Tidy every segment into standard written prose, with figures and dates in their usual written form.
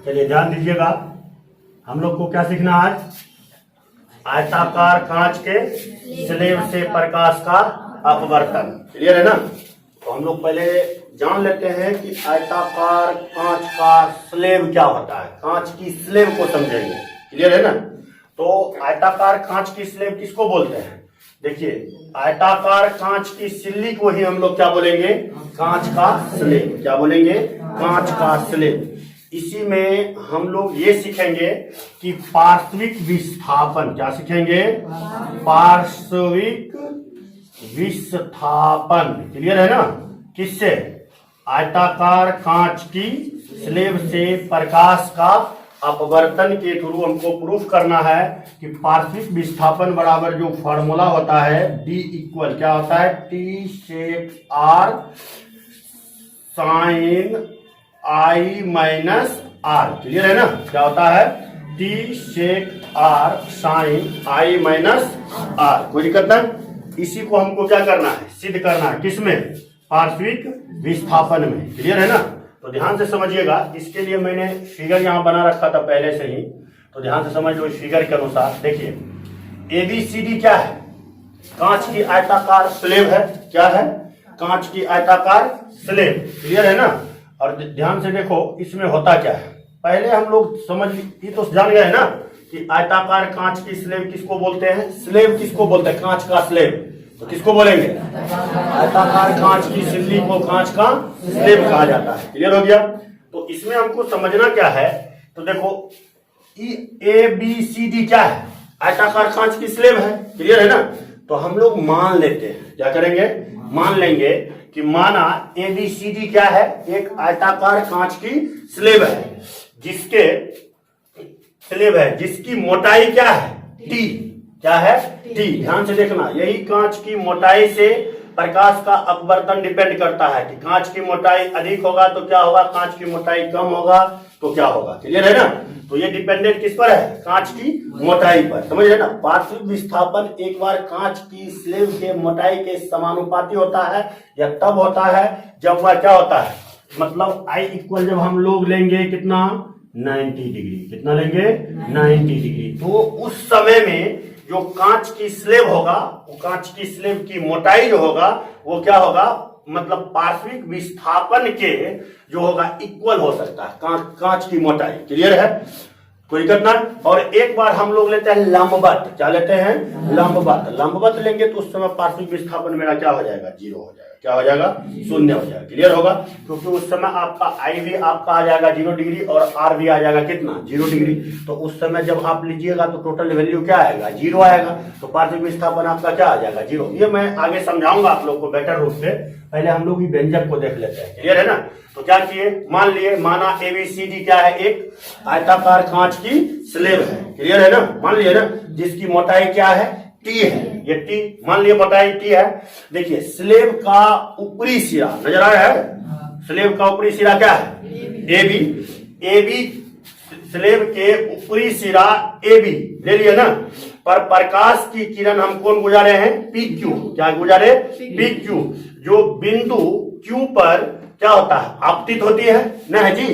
चलिए ध्यान दीजिएगा, हम लोग को क्या सीखना है आज? आयताकार कांच के स्लेब से प्रकाश का अपवर्तन। क्लियर है ना? तो हम लोग पहले जान लेते हैं कि आयताकार कांच का स्लेब क्या होता है। कांच की स्लेब को समझेंगे। क्लियर है ना? तो आयताकार कांच की स्लेब किसको बोलते हैं? देखिए, आयताकार कांच की सिल्ली को ही हम लोग क्या बोलेंगे? कांच का स्लेब। क्या बोलेंगे? कांच का स्लेब। इसी में हम लोग ये सीखेंगे कि पार्श्विक विस्थापन, क्या सीखेंगे? पार्श्विक विस्थापन। क्लियर है ना? किससे? आयताकार कांच की स्लेब से प्रकाश का अपवर्तन के थ्रू हमको प्रूफ करना है कि पार्श्विक विस्थापन बराबर जो फॉर्मूला होता है D इक्वल क्या होता है? T sec R sine I minus R। Clear है ना? क्या होता है? T sec R sine I minus R। कोई दिक्कत नहीं? इसी को हमको क्या करना है? सिद्ध करना है। किसमें? पार्श्विक विस्थापन में। क्लियर है ना? तो ध्यान से समझिएगा। इसके लिए मैंने फिगर यहां बना रखा था पहले से ही, तो ध्यान से समझ लो। इस फिगर के अनुसार देखिए, ABCD क्या है? कांच की आयताकार स्लेब है। क्या है? कांच की आयताकार स्लेब। क्लियर है ना? और ध्यान से देखो इसमें होता क्या है। पहले हम लोग समझ ये तो जान गए ना कि आयताकार कांच की स्लेब किसको बोलते हैं? स्लेब किसको बोलते हैं? कांच का स्लेब। तो किसको बोलेंगे? आयताकार कांच की सिल्ली को कांच का स्लेब कहा जाता है। क्लियर हो गया? तो इसमें हमको समझना क्या है, तो देखो ABCD क्या है? आयताकार कांच की स्लेब है। क्लियर है ना? तो हम लोग मान लेते हैं, क्या करेंगे? मान लेंगे कि माना ABCD क्या है? एक आयताकार कांच की स्लेब है, जिसकी मोटाई क्या है? T। क्या है? T। ध्यान से देखना, यही कांच की मोटाई से प्रकाश का अपवर्तन डिपेंड करता है कि कांच की मोटाई अधिक होगा तो क्या होगा, कांच की मोटाई कम होगा तो क्या होगा। क्लियर है ना? तो ये डिपेंडेंट किस पर है? कांच की मोटाई पर। समझ रहे ना? पार्श्विक विस्थापन एक बार कांच की स्लेब के मोटाई के समानुपाती होता है या तब होता है जब वह क्या होता है, मतलब I इक्वल जब हम लोग लेंगे कितना? 90 डिग्री। कितना लेंगे? 90 डिग्री। तो उस समय में जो कांच की स्लेब होगा, वो कांच की स्लेब की मोटाई जो होगा वो क्या होगा, मतलब पार्श्विक विस्थापन के जो होगा इक्वल हो सकता है कांच की मोटाई। क्लियर है? कोई दिक्कत ना? और एक बार हम लोग लेते हैं लंबवत। क्या लेते हैं? लंबवत। लंबवत लेंगे तो उस समय पार्श्विक विस्थापन मेरा क्या हो जाएगा? 0 हो जाएगा। क्या हो जाएगा? 0 हो जाएगा। क्लियर होगा? क्योंकि उस समय आपका I भी आपका आ जाएगा 0 डिग्री और R भी आ जाएगा कितना? 0 डिग्री। तो उस समय जब आप लीजिएगा तो टोटल वैल्यू क्या आएगा? 0 आएगा। तो पार्श्विक विस्थापन आपका क्या आ जाएगा? 0। ये मैं आगे समझाऊंगा आप लोग को बेटर रूप से। पहले हम लोग व्यंजक को देख लेते हैं। क्लियर है ना? तो क्या किए, मान लिए, माना ABCD क्या है? एक आयताकार कांच की स्लेब है। क्लियर है ना? मान लिए ना, जिसकी मोटाई क्या है? T है। ये T मान लिए मोटाई T है। देखिए, स्लेब का ऊपरी सिरा नजर आ रहा है? स्लेब का ऊपरी सिरा क्या है? AB। स्लेब के ऊपरी सिरा AB ले लिए ना। पर प्रकाश की किरण हम कौन गुजारे हैं? PQ। क्या गुजारे? PQ। जो बिंदु Q पर क्या होता है? आपतित होती है ना है जी।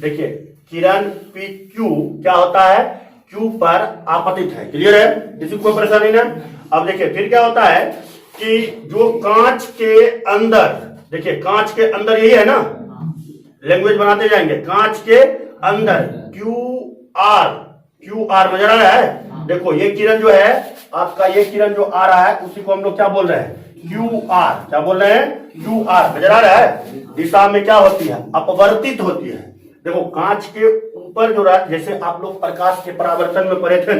देखिए, किरण PQ क्या होता है? Q पर आपतित है। क्लियर है? किसी को कोई परेशानी ना? अब देखिए फिर क्या होता है कि जो कांच के अंदर, देखिए कांच के अंदर यही है ना, लैंग्वेज बनाते जाएंगे। कांच के अंदर QR नजर आ रहा है? देखो ये किरण जो है आपका, ये किरण जो आ रहा है उसी को हम लोग क्या बोल रहे हैं? QR। क्या बोल रहे हैं? QR। नजर आ रहा है? दिशा में क्या होती है? अपवर्तित होती है। देखो कांच के ऊपर जो जैसे आप लोग प्रकाश के परावर्तन में पढ़े थे,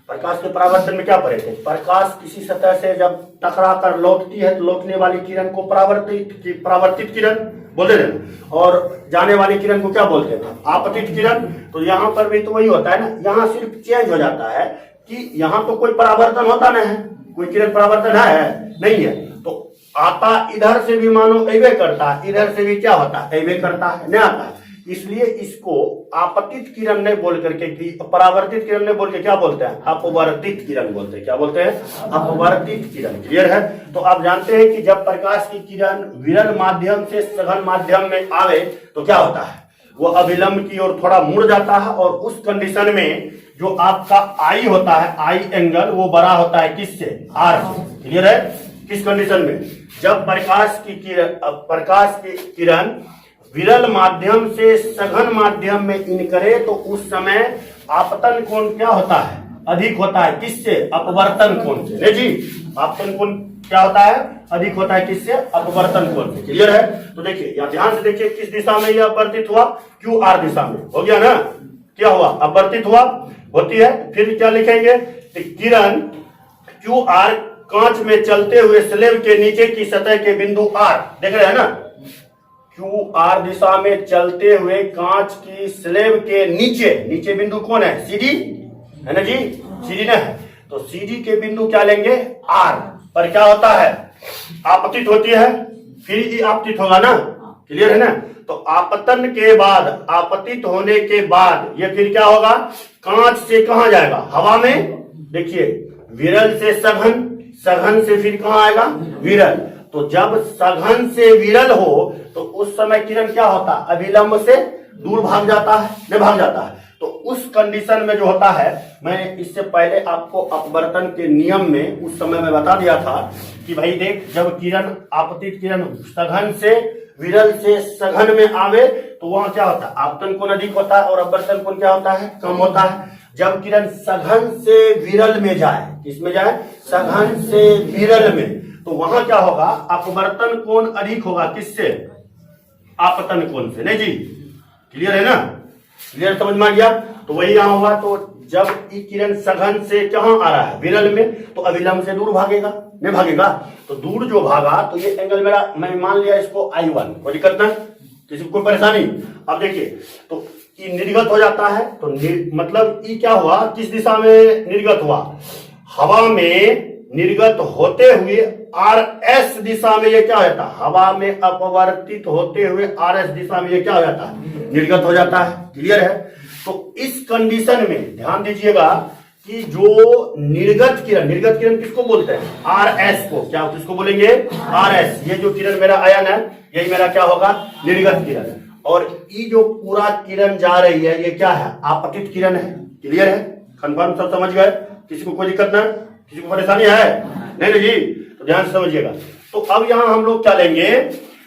प्रकाश के परावर्तन में क्या पढ़े थे? प्रकाश किसी सतह से जब टकरा कर लौटती है तो लौटने वाली किरण को परावर्तित किरण बोलते थे, और जाने वाली किरण को क्या बोलते थे? आपतित किरण। तो यहाँ पर भी तो वही होता है ना, यहाँ सिर्फ चेंज हो जाता है कि यहाँ तो कोई परावर्तन होता नहीं है, कोई किरण परावर्तन है नहीं है। तो आता इधर से भी मानो ऐवे करता है, इधर से भी क्या होता है? ऐवे करता है, नहीं आता है। इसलिए इसको आपतित किरण नहीं बोल करके, परावर्तित किरण नहीं बोल के क्या बोलते हैं? अपवर्तित किरण बोलते हैं। क्या बोलते हैं? अपवर्तित किरण। क्लियर है? तो आप जानते हैं कि जब प्रकाश की किरण विरल माध्यम से सघन माध्यम में आवे तो क्या होता है? वो अभिलंब की ओर थोड़ा मुड़ जाता है, और उस कंडीशन में जो आपका आई होता है, आई एंगल, वो बड़ा होता है किससे? आर से। क्लियर है? किस कंडीशन में? जब प्रकाश की किरण विरल माध्यम से सघन माध्यम में इन करे तो उस समय आपतन कोण क्या होता है? अधिक होता है किससे? अपवर्तन कोण से। नहीं जी, आपतन कोण क्या होता है? अधिक होता है किससे? अपवर्तन कोण से। क्लियर है? तो देखिए यहाँ ध्यान से देखिए, किस दिशा में यह अपवर्तित हुआ? क्यू आर दिशा में। हो गया ना? क्या हुआ? अपवर्तित हुआ, होती है। फिर क्या लिखेंगे? किरण क्यू आर कांच में चलते हुए स्लेब के नीचे की सतह के बिंदु आर, देख रहे हैं ना? क्यू आर दिशा में चलते हुए कांच की स्लेब के नीचे बिंदु कौन है? सीडी है ना जी, सीडी ना है। तो सीडी के बिंदु क्या लेंगे? आर पर क्या होता है? आपतित होती है, फिर ही आपतित होगा ना। क्लियर है ना? तो आपतन के बाद, आपतित होने के बाद ये फिर क्या होगा? कांच से कहां जाएगा? हवा में। देखिए, विरल से सघन, सघन से फिर कहां आएगा? विरल। तो जब सघन से विरल हो तो उस समय किरण क्या होता? अभिलंब से दूर भाग जाता है, नहीं भाग जाता है। तो उस कंडीशन में जो होता है, मैं इससे पहले आपको अपवर्तन के नियम में उस समय में बता दिया था कि भाई देख, जब किरण, आपतित किरण सघन से विरल से सघन में आवे तो वहां क्या होता है? आपतन कोण अधिक होता है और अपवर्तन कोण क्या होता है? कम होता है। जब किरण सघन से विरल में जाए, किसमें जाए? सघन से विरल में, तो वहां क्या होगा? अपवर्तन कोण अधिक होगा किससे? आपतन कोण से। नहीं जी, क्लियर है ना? क्लियर, समझ में आ गया? तो वही यहां होगा। तो जब ये किरण सघन से कहां आ रहा है? विरल में, तो अभिलंब से दूर भागेगा, नहीं भागेगा। तो दूर जो भागा तो ये एंगल मेरा, मैं मान लिया इसको I1, कोई दिक्कत ना, किसी को कोई परेशानी? अब देखिए, तो ये निर्गत हो जाता है। तो मतलब ये क्या हुआ? किस दिशा में निर्गत हुआ? हवा में निर्गत होते हुए RS दिशा में ये क्या होता है? हवा में अपवर्तित होते हुए RS दिशा में ये क्या हो जाता है? निर्गत हो जाता है। क्लियर है? तो इस कंडीशन में ध्यान दीजिएगा कि जो निर्गत किरण किसको बोलते हैं? RS को। क्या किसको बोलेंगे? RS। ये जो किरण मेरा आयन है, यही मेरा क्या होगा? निर्गत किरण। और ये जो पूरा किरण जा रही है, ये क्या है? आपतित किरण है। क्लियर है? कंफर्म, सब समझ गए? किसी को कोई दिक्कत ना, किसी को परेशानी है? नहीं जी, तो ध्यान से समझिएगा। तो अब यहां हम लोग क्या लेंगे?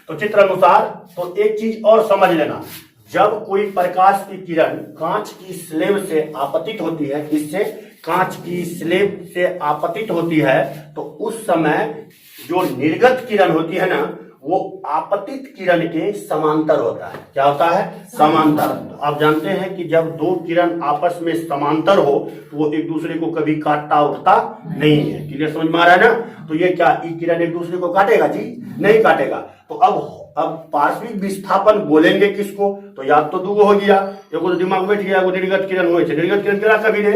तो चित्र अनुसार, तो एक चीज और समझ लेना, जब कोई प्रकाश की किरण कांच की स्लेब से आपतित होती है, इससे कांच की स्लेब से आपतित होती है, तो उस समय जो निर्गत किरण होती है ना, वो आपतित किरण के समांतर होता है। क्या होता है? समांतर। तो आप जानते हैं कि जब दो किरण आपस में समांतर हो तो वो एक दूसरे को कभी काटता उठता नहीं है। क्लियर, समझ में आ रहा है ना? तो ये क्या, ये किरण एक दूसरे को काटेगा जी? नहीं काटेगा। तो अब पार्श्विक विस्थापन बोलेंगे किसको? तो याद तो दूगो हो गया, एगो तो दिमाग बैठ गया, एगो निर्गत किरण हुए। निर्गत किरण केना कभी रे?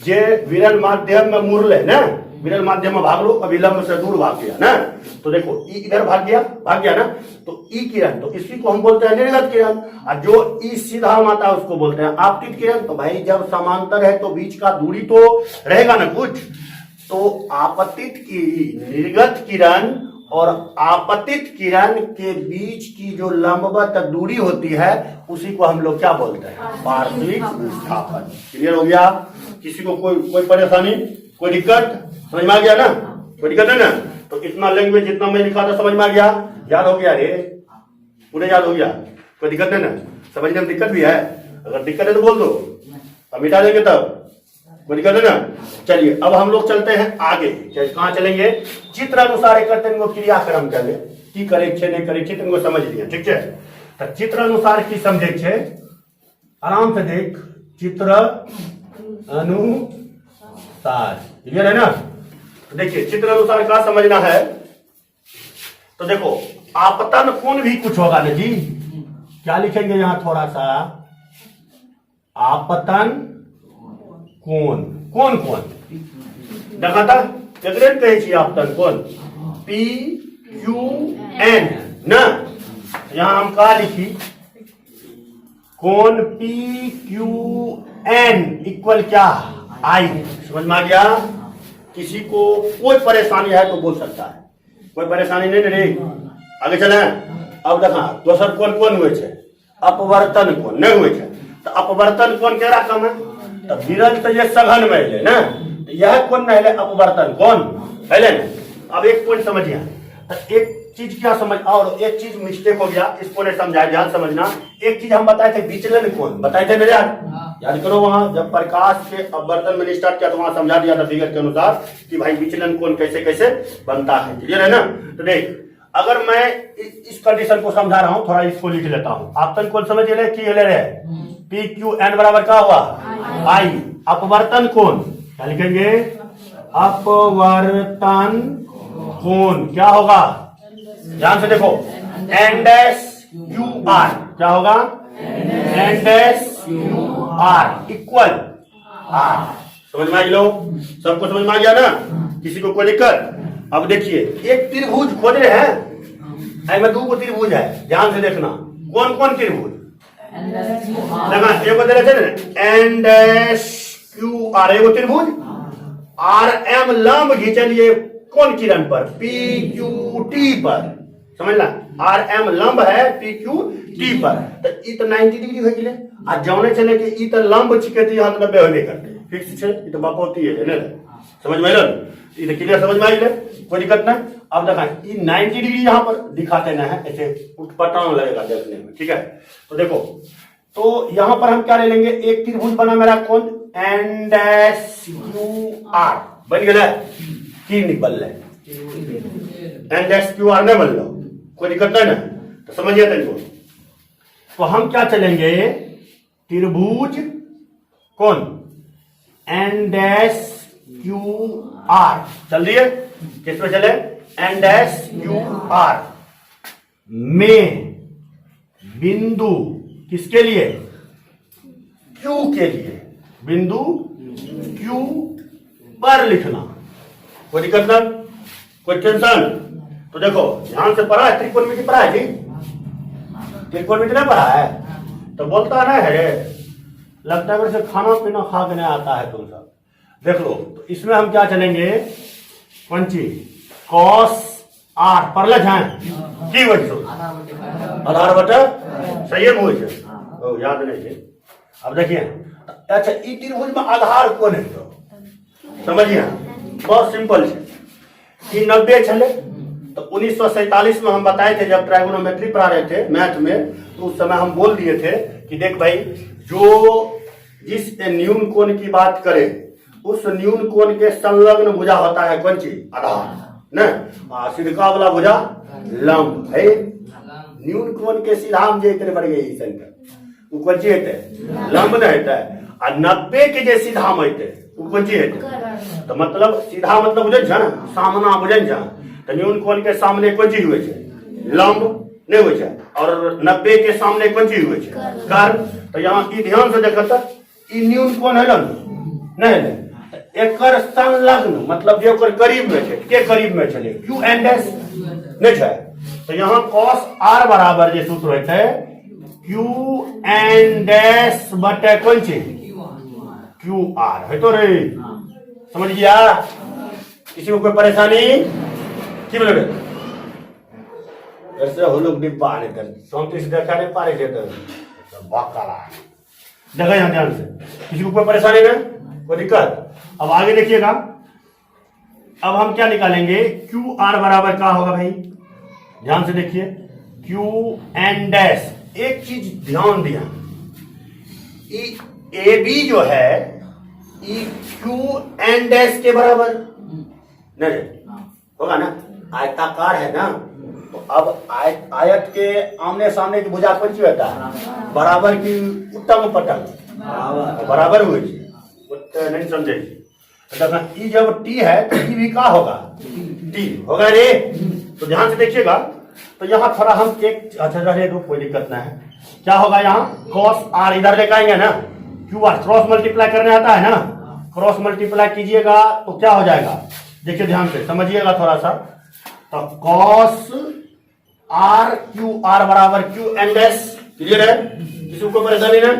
जे विरल माध्यम में मुरले ना, विरल माध्यम में भाग लो, अभिलंब से दूर भाग गया ना। तो देखो, ई इधर भाग गया ना, तो ई किरण, तो इसी को हम बोलते हैं निर्गत किरण। और जो ई सीधा माता है उसको बोलते हैं आपतित किरण। तो भाई जब समांतर है तो बीच का दूरी तो रहेगा ना कुछ। तो आपतित की निर्गत किरण और आपतित किरण के बीच की जो लंबवत दूरी होती है, उसी को हम लोग क्या बोलते हैं? पार्श्विक विस्थापन। क्लियर हो गया? किसी को कोई परेशानी, कोई दिक्कत? समझ में आ गया ना? कोई दिक्कत है ना? तो इतना लैंग्वेज जितना मैं लिखा था समझ में आ गया? याद हो गया रे? पूरे याद हो गया? कोई दिक्कत है ना? समझने में दिक्कत भी है? अगर दिक्कत है तो बोल दो, अब मिटा देंगे तब। कोई दिक्कत है ना? चलिए, अब हम लोग चलते हैं आगे। कहाँ चलेंगे? चित्र अनुसार करते हैं, क्रियाक्रम चले की करे छे नहीं करे चित्र को समझ लिया, ठीक है? तो चित्र अनुसार की समझे छे, आराम से देख, चित्र अनुसार। क्लियर है ना? तो देखिए, चित्र अनुसार का समझना है। तो देखो, आपतन कोण भी कुछ होगा ना जी। क्या लिखेंगे यहां थोड़ा सा? आपतन कोण, कौन देखा था? केकरे कहे छी आपतन कोण? PQN ना। यहां हम का लिखी? कोण PQN इक्वल क्या? I। समझ में आ गया? किसी को कोई परेशानी है तो बोल सकता है, कोई परेशानी नहीं रे। आगे चले। अब देखा दोसर कौन हुए छे? अपवर्तन कोण नहीं हुए छे तो अपवर्तन कोण केरा कम है तो विरल तो ये सघन में है ना तो यह कोण नहीं है अपवर्तन कोण है ना। अब एक पॉइंट समझिए तो एक चीज क्या समझ और एक चीज मिस्टेक हो गया इसको नहीं समझाया ध्यान समझना। एक चीज हम बताए थे विचलन कोण बताए थे मेरे याद करो वहां जब प्रकाश के अपवर्तन में स्टार्ट किया तो वहां समझा दिया था फिगर के अनुसार कि भाई विचलन कोण कैसे कैसे बनता है क्लियर है ना। तो देख अगर मैं इस कंडीशन को समझा रहा हूं थोड़ा इसको लिख लेता हूं आपतन कोण समझ ले कि ले रहे पी क्यू एन बराबर क्या हुआ आई अपवर्तन कोण क्या लिखेंगे अपवर्तन कोण क्या होगा ध्यान से देखो एन डैश क्यू आर क्या होगा N dash Q R equal R समझ में आ लो सबको समझ में आ गया ना किसी को कोई दिक्कत। अब देखिए एक त्रिभुज खोजे हैं में दो को त्रिभुज है ध्यान से देखना कौन कौन त्रिभुज देखना एगो दे रहे थे एन डैश क्यू आर एगो त्रिभुज आर एम लंब खींचलिए कौन किरण पर पी क्यू टी पर समझ ला आर एम लंब है पी क्यू टी पर तो ई तो 90 डिग्री हो गए आ जाने चले कि ई तो लंब छिके तो यहाँ 90 होने करते फिक्स है ई तो बापौती है ना समझ में आइल ई तो क्लियर समझ में आइल कोई दिक्कत नहीं। अब देखा ई 90 डिग्री यहाँ पर दिखाते ना है ऐसे उठपटांग लगेगा देखने में ठीक है। तो देखो तो यहाँ पर हम क्या ले लेंगे एक त्रिभुज बना मेरा कौन एन डैश क्यू आर बन गया की निकल रहे एन डैश क्यू आर नहीं बन लो कोई दिक्कत नहीं ना तो समझिए तेरे तो हम क्या चलेंगे त्रिभुज कौन एन डैश क्यू आर चल दिए किस पे चले एन डैश क्यू आर में बिंदु किसके लिए क्यू के लिए बिंदु क्यू पर लिखना कोई दिक्कत ना कोई टेंशन। तो देखो ध्यान से पढ़ा है त्रिकोणमिति पढ़ा है जी त्रिकोणमिति नहीं पढ़ा है तो बोलता नहीं है रे लगता है मेरे से खाना पीना खा के नहीं आता है तुम सब देख लो। तो इसमें हम क्या चलेंगे कौन चीज कॉस आर पर जाए की वजह आधार बटा सही है मुझे याद नहीं है। अब देखिए अच्छा ई त्रिभुज में आधार कौन है तो समझिए बहुत सिंपल है कि 90 चले तो 1947 में हम बताए थे जब ट्राइगोनोमेट्री पढ़ा रहे थे मैथ में तो उस समय हम बोल दिए थे कि देख भाई जो जिस न्यून कोण की बात करे उस न्यून कोण के संलग्न भुजा होता है कौन चीज आधार न सीधा वाला भुजा लंब है न्यून कोण के सीधा हम जे इतने बढ़ गए सेंटर वो कौन चीज है लंब नहीं होता है और 90 के जे सीधा हम होते वो कौन चीज है तो मतलब सीधा मतलब बुझे ना सामना बुझे ना तो न्यून कोण के सामने कौन चीज हुए लंब नहीं हुए और 90 के सामने कौन चीज हुए कर तो यहाँ की ध्यान से देखता ई न्यून कोण है लंब नहीं एक संलग्न मतलब जो करीब में है के करीब में चले क्यू एन डैश नहीं है तो यहाँ cos r बराबर जो सूत्र होता है क्यू एन डैश बटे कौन चीज क्यू आर है तो रे समझ गया किसी को कोई परेशानी की बोले ऐसे हो लोग डिब्बा आने कर 34 देखा नहीं पा रहे थे तो बाकाला देखा यहाँ ध्यान से किसी को कोई परेशानी ना कोई दिक्कत। अब आगे देखिएगा अब हम क्या निकालेंगे क्यू आर बराबर क्या होगा भाई ध्यान से देखिए क्यू एन डैश एक चीज ध्यान दिया ए बी जो है ई क्यू एन डैश के बराबर नहीं होगा ना आयताकार है ना तो अब आयत के आमने सामने की भुजा कौन सी होता है बराबर की उत्तम पटल बराबर हुई नहीं समझेगी तो ई जब टी है तो ई भी क्या होगा टी होगा रे तो ध्यान से देखिएगा तो यहाँ थोड़ा हम एक अच्छा रहे तो कोई दिक्कत ना है क्या होगा यहाँ क्रॉस आर इधर लेकर आएंगे ना क्यू आर क्रॉस मल्टीप्लाई करने आता है ना क्रॉस मल्टीप्लाई कीजिएगा तो क्या हो जाएगा देखिए ध्यान से समझिएगा थोड़ा सा तो कॉस आर क्यू आर बराबर क्यू एन डैश क्लियर है किसी को परेशानी ना।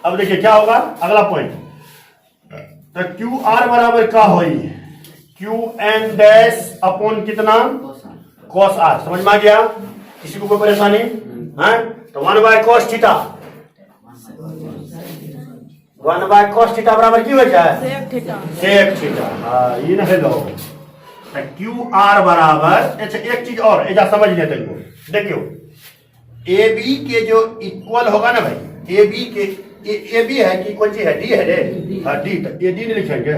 अब देखिए क्या होगा अगला पॉइंट तो क्यू आर बराबर क्या हो क्यू एन डैश अपॉन कितना कॉस आर समझ में आ गया किसी को कोई परेशानी है तो 1/cos थीटा 1/cos थीटा बराबर की हो जाए sec थीटा। हाँ ये ना हेलो क्यू आर बराबर। अच्छा एक चीज और ऐसा समझ लेते हैं, देखियो ए बी के जो इक्वल होगा ना भाई, ए बी के ए बी है कि कौन सी है, डी है रे, हाँ डी, तो ए डी नहीं लिखेंगे,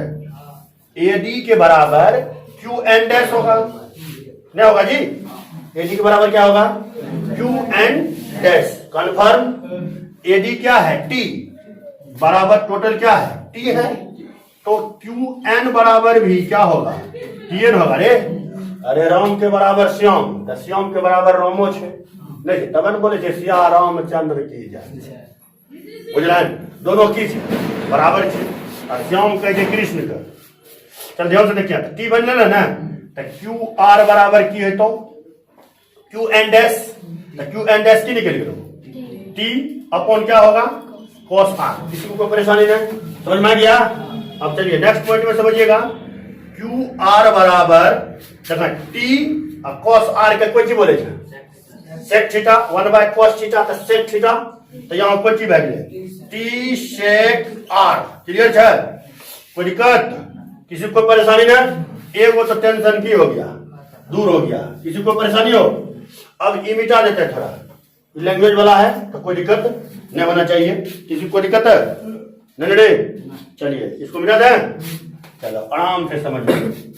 ए डी के बराबर क्यू एन डैश होगा, नहीं होगा जी, ए डी के बराबर क्या होगा Q N dash. Confirm A D क्या है टी बराबर टोटल क्या है टी है, तो क्यू एन बराबर भी क्या होगा टी एन होगा रे। अरे राम के बराबर श्याम, तो श्याम के बराबर रामो छे नहीं, तब न बोले सिया रामचंद्र की जाए, बुझल दोनों की बराबर छे, और श्याम कहे छे कृष्ण का। चल ध्यान से देखिए टी बन ना ना, तो क्यू आर बराबर की है तो क्यू एन डैश, तो क्यू एन डैश की निकल गया टी अपॉन क्या होगा cos आर। किसी को कोई परेशानी नहीं, समझ में आ गया। अब चलिए नेक्स्ट पॉइंट में समझिएगा, क्यू आर बराबर देखा टी और cos आर के कोई चीज बोले सेक थीटा 1/cos थीटा, तो सेक थीटा, तो यहाँ कोई चीज बैठ गए टी सेक आर। क्लियर है, कोई दिक्कत किसी को परेशानी ना, एक वो तो टेंशन की हो गया दूर हो गया, किसी को परेशानी हो। अब ये मिटा देते हैं, थोड़ा लैंग्वेज वाला है तो कोई दिक्कत नहीं होना चाहिए, किसी को दिक्कत है नहीं रे। चलिए इसको मिटा दें, चलो आराम से समझ लीजिए।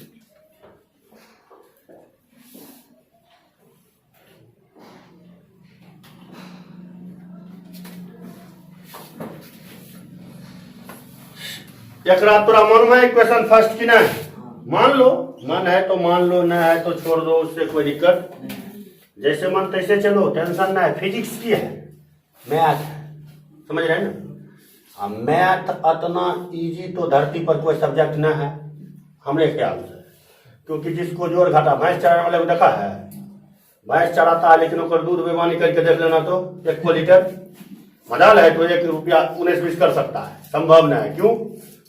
एकरा तोरा मन में क्वेश्चन फर्स्ट की ना, मान लो मन है तो मान लो, न है तो छोड़ दो, उससे कोई दिक्कत, जैसे मन तैसे चलो, टेंशन ना है। फिजिक्स की है, मैथ है, समझ रहे हैं ना। मैथ इतना इजी तो धरती पर कोई सब्जेक्ट ना है हमरे ख्याल से, क्योंकि जिसको जोर घाटा भैंस चराने वाले को देखा है, भैंस चराता है लेकिन उसका दूध बेमानी करके देख लेना तो 1 लीटर मजाल है, तो 1 रुपया 19-20 कर सकता है, संभव ना है। क्यों,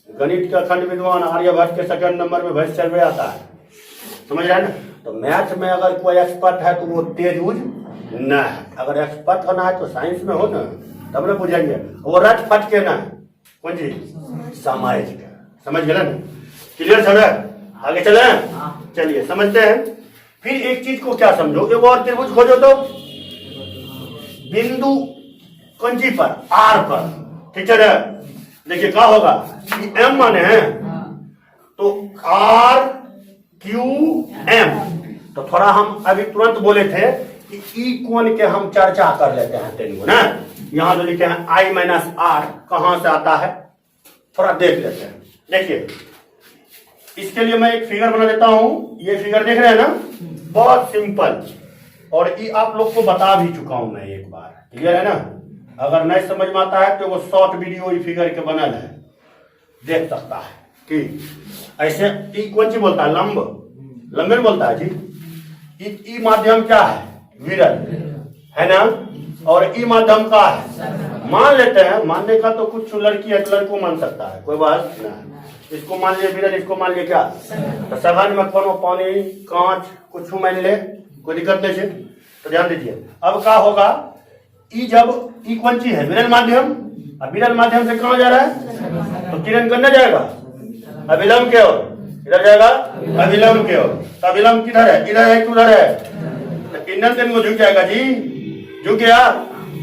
गणित का खंड विद्वान आर्यभट्ट के सेकंड नंबर में भैंस चल आता है, समझ रहे हैं ना। तो मैथ में अगर कोई एक्सपर्ट है तो वो तेज यूज न है, अगर एक्सपर्ट होना है तो साइंस में हो ना, तब ना बुझेंगे। वो रट फट के ना कौन जी सामाजिक का, समझ गए ना। क्लियर सब है, आगे चले चलिए समझते हैं। फिर एक चीज को क्या समझो, एक और त्रिभुज खोजो तो बिंदु कंजी पर आर पर, ठीक है। देखिए क्या होगा, एम माने हैं तो आर क्यू एम, तो थोड़ा हम अभी तुरंत बोले थे कि ई कोण के हम चर्चा कर लेते हैं तेलुगु ना। यहां जो लिखे हैं I - R कहां से आता है थोड़ा देख लेते हैं। देखिए इसके लिए मैं एक फिगर बना देता हूं, ये फिगर देख रहे हैं ना, बहुत सिंपल, और ये आप लोग को बता भी चुका हूं मैं एक बार, क्लियर है ना। अगर नहीं समझ में आता है तो वो शॉर्ट वीडियो ये फिगर के बनल है, देख सकता है कि ऐसे ई कौन सी बोलता है, लंबे में बोलता है जी। ई माध्यम क्या है, विरल है ना, और ई माध्यम का है, मान लेते हैं, मानने का तो कुछ लड़की है तो लड़को मान सकता है, कोई बात नहीं। इसको मान लिया विरल, इसको मान लिया क्या, तो सघन में कोनो पानी कांच कुछ मान ले, कोई दिक्कत नहीं है। तो ध्यान दीजिए अब क्या होगा, ई जब ई कौन सी है विरल माध्यम, अब विरल माध्यम से कहाँ जा रहा है, तो किरण करने जाएगा अभिलंब के ओर, इधर जाएगा अभिलंब के ओर, तो अभिलंब किधर है, इधर है कि उधर है, तो इंधन तेल को झुक जाएगा जी, झुक गया।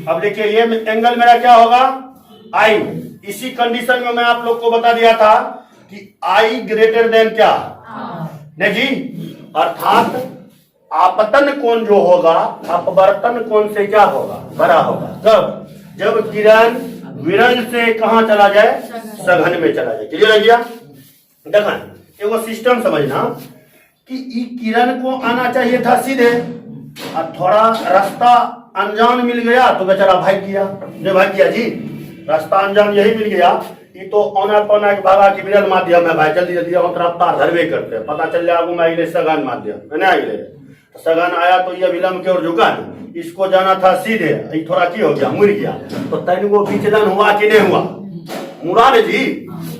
अब देखिए ये एंगल मेरा क्या होगा आई, इसी कंडीशन में मैं आप लोग को बता दिया था कि आई ग्रेटर देन क्या नहीं जी, अर्थात आपतन कोण जो होगा अपवर्तन कोण से क्या होगा, बड़ा होगा। कब, जब किरण विरल से कहां चला जाए, सघन में चला जाए। क्लियर हो गया। देखा एगो सिस्टम समझना कि ई किरण को आना चाहिए था सीधे, और थोड़ा रास्ता अनजान मिल गया तो बेचारा भाग गया, जो भाग गया जी, रास्ता अनजान यही मिल गया। ये तो औना पौना के भागा की विरल माध्यम है भाई, जल्दी जल्दी रफ्तार धरवे करते हैं, पता चल जाए मैं अगले सघन माध्यम है अगले, तो सघन आया तो ये विलंब की ओर झुका, इसको जाना था सीधे, ये थोड़ा की हो गया, मुड़ गया, तो तैन को विचलन हुआ कि नहीं हुआ, मुड़ा ने जी।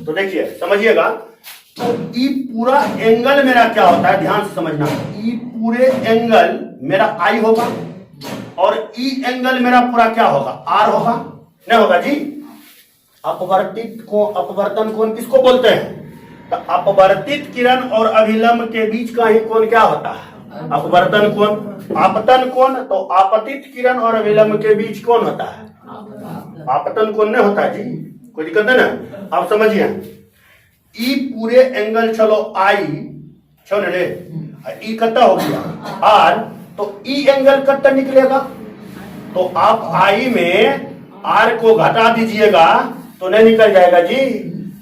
तो देखिए समझिएगा, तो ई पूरा एंगल मेरा क्या होता है, ध्यान से समझना, ई पूरे एंगल मेरा आई होगा, और ई एंगल मेरा पूरा क्या होगा, आर होगा, नहीं होगा जी। अपवर्तन कोण किसको बोलते हैं, तो अपवर्तित किरण और अभिलंब के बीच का ही कोण क्या होता है, अपवर्तन कोण। आपतन कोण, तो आपतित किरण और अभिलंब के बीच कौन होता है, आपतन कोण नहीं होता जी, कोई दिक्कत है ना। आप समझिए, ई पूरे एंगल चलो आई छो ने रे, ई कट्टा हो गया आर, तो ई एंगल कट्टा निकलेगा, तो आप आई में आर को घटा दीजिएगा तो नहीं निकल जाएगा जी।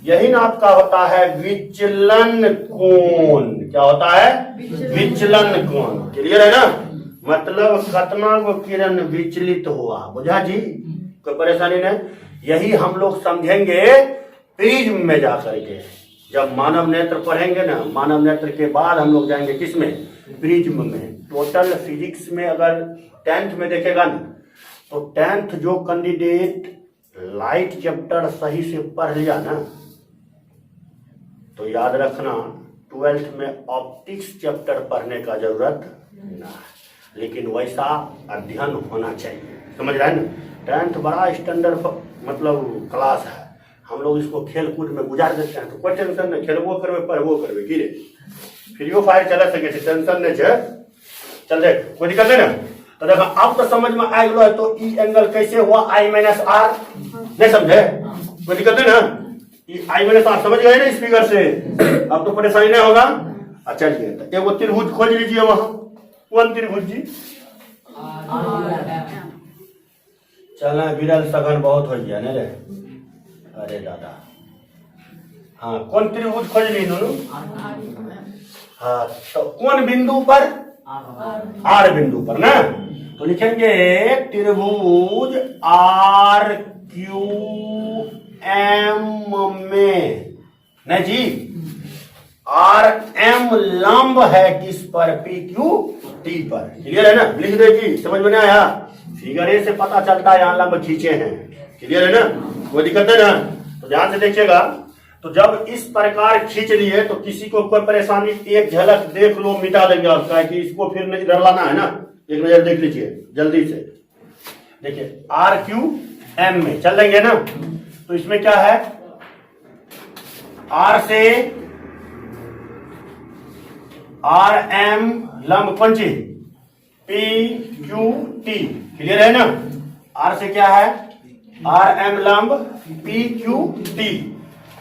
यही ना आपका होता है विचलन कोण। क्या होता है, विचलन कोण। क्लियर है ना, मतलब कितना को किरण विचलित हुआ, बुझा जी, कोई परेशानी नहीं। यही हम लोग समझेंगे प्रिज्म में जाकर के, जब मानव नेत्र पढ़ेंगे ना, मानव नेत्र के बाद हम लोग जाएंगे किसमें, प्रिज्म में। टोटल फिजिक्स में अगर 10th में देखेगा ना, तो 10th जो कैंडिडेट लाइट चैप्टर सही से पढ़ लिया ना, तो याद रखना 12th में ऑप्टिक्स चैप्टर पढ़ने का जरूरत ना, लेकिन वैसा अध्ययन होना चाहिए, समझ रहे हैं ना। 10th बड़ा स्टैंडर्ड मतलब क्लास है, हम लोग इसको खेल कूद में गुजार देते हैं, तो कोई टेंशन नहीं, खेलबो करबे पढ़बो करबे, गिरे फ्री फायर चला सके, टेंशन नहीं है। चल देख, कोई दिक्कत है ना। तो देखो अब तो समझ में आ गया, तो ई एंगल कैसे हुआ, आई माइनस आर, नहीं समझे, कोई दिक्कत है ना। ई आई माइनस आर समझ गए ना इस फिगर से, अब तो परेशानी नहीं होगा। अच्छा जी, तो एगो त्रिभुज खोज लीजिए, वहां कौन त्रिभुज जी, चला विरल सघन बहुत हो गया नहीं रे, अरे दादा, हाँ कौन त्रिभुज खोज ली दोनों, हाँ तो कौन बिंदु पर, आर बिंदु पर ना, तो लिखेंगे त्रिभुज आर क्यू एम में, नहीं जी, आर एम लंब है किस पर, पी क्यू टी पर। क्लियर है ना, लिख दे जी, समझ में नहीं आया, फिगर ए से पता चलता है यहाँ लंब खींचे हैं। क्लियर है ना, कोई दिक्कत है ना। तो ध्यान से देखिएगा, तो जब इस प्रकार खींच लिए तो किसी को कोई परेशानी, एक झलक देख लो मिटा देंगे आपका, कि इसको फिर नहीं इधर लाना है ना, एक नजर देख लीजिए जल्दी से। देखिए आर क्यू एम में चल लेंगे ना, तो इसमें क्या है, आर से आर एम लंब पंची पी क्यू टी। क्लियर है ना, आर से क्या है, आर एम लंब पी क्यू टी।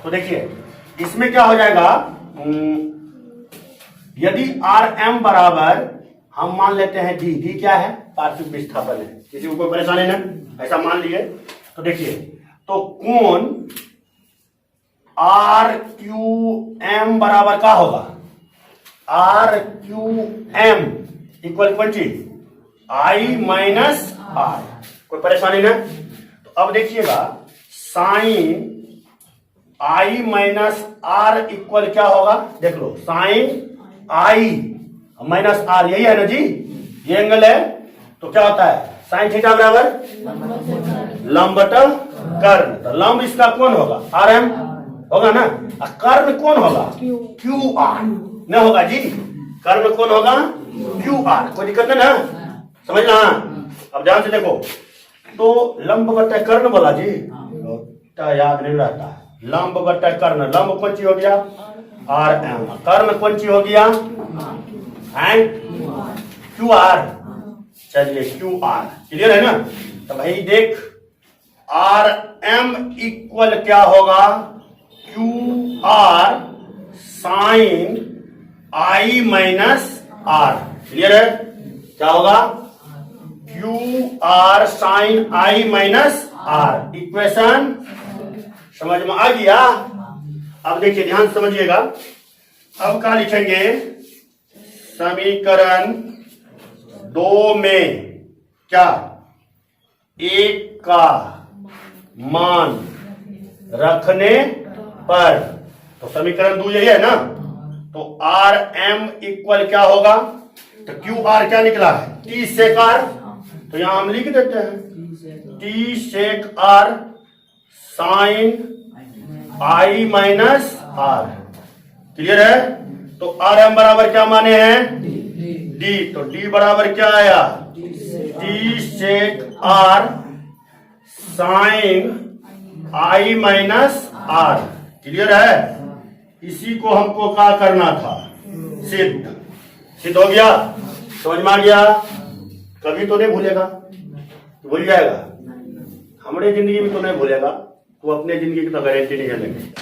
तो देखिए इसमें क्या हो जाएगा, यदि आर एम बराबर हम मान लेते हैं डी, डी क्या है, पार्श्विक विस्थापन है, किसी को कोई परेशानी नहीं, ऐसा मान लिए। तो देखिए, तो कोण आर क्यू एम बराबर क्या होगा, आर क्यू एम इक्वल पंची आई माइनस आर, कोई परेशानी नहीं। तो अब देखिएगा साइन आई माइनस आर इक्वल क्या होगा, देख लो, साइन आई माइनस आर, यही है ना जी, ये एंगल है, तो क्या होता है, साइन थीटा बराबर लंब बटा कर्ण, तो लंब इसका कौन होगा, आर एम होगा ना, और कर्ण कौन होगा, क्यू आर, नहीं होगा जी, कर्ण कौन होगा, क्यू आर। कोई दिक्कत है ना, समझना। अब ध्यान से देखो, तो लंब बटा कर्ण बोला जी, तो याद नहीं रहता है, लंब बटा कर्ण, लंब कौन सी हो गया, आर एम, कर्ण कौन सी हो गया, एंड क्यू आर। चलिए क्यू आर, क्लियर है ना। तो भाई देख, आर एम इक्वल क्या होगा, क्यू आर साइन आई माइनस आर। क्लियर है, क्या होगा, क्यू आर साइन आई माइनस आर। इक्वेशन समझ में आ गया। अब देखिए ध्यान से समझिएगा, अब क्या लिखेंगे, समीकरण 2 में क्या, एक का मान रखने पर, तो समीकरण 2 यही है ना, तो आर एम इक्वल क्या होगा, तो क्यू आर क्या निकला है, टी सेक आर, तो यहां हम लिख देते हैं टी सेक आर साइन आई माइनस आर। क्लियर है, तो आर एम बराबर क्या माने हैं, डी, तो डी बराबर क्या आया, टी सेक आर साइन आई माइनस आर। क्लियर है? इसी को हमको क्या करना था? सिद्ध हो गया। समझ में आ गया? कभी तो नहीं भूलेगा, भूल जाएगा। हमारे जिंदगी में तो नहीं भूलेगा, वो अपने जिंदगी की तो गारंटी नहीं लेंगे।